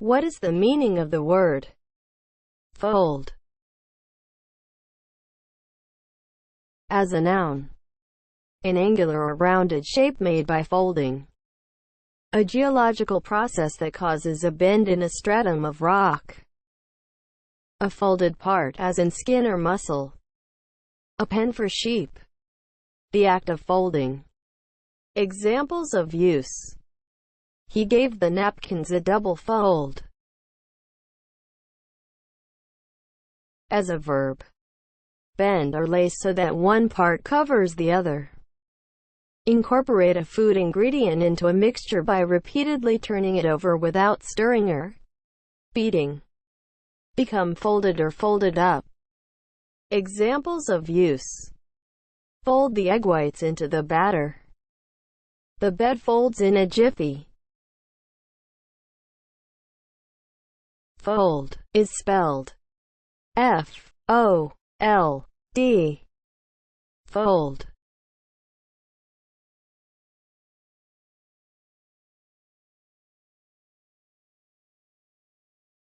What is the meaning of the word fold as a noun? An angular or rounded shape made by folding. A geological process that causes a bend in a stratum of rock. A folded part, as in skin or muscle. A pen for sheep. The act of folding. Examples of use. He gave the napkins a double fold. As a verb. Bend or lace so that one part covers the other. Incorporate a food ingredient into a mixture by repeatedly turning it over without stirring or beating. Become folded or folded up. Examples of use. Fold the egg whites into the batter. The bed folds in a jiffy. Fold is spelled F-O-L-D. Fold.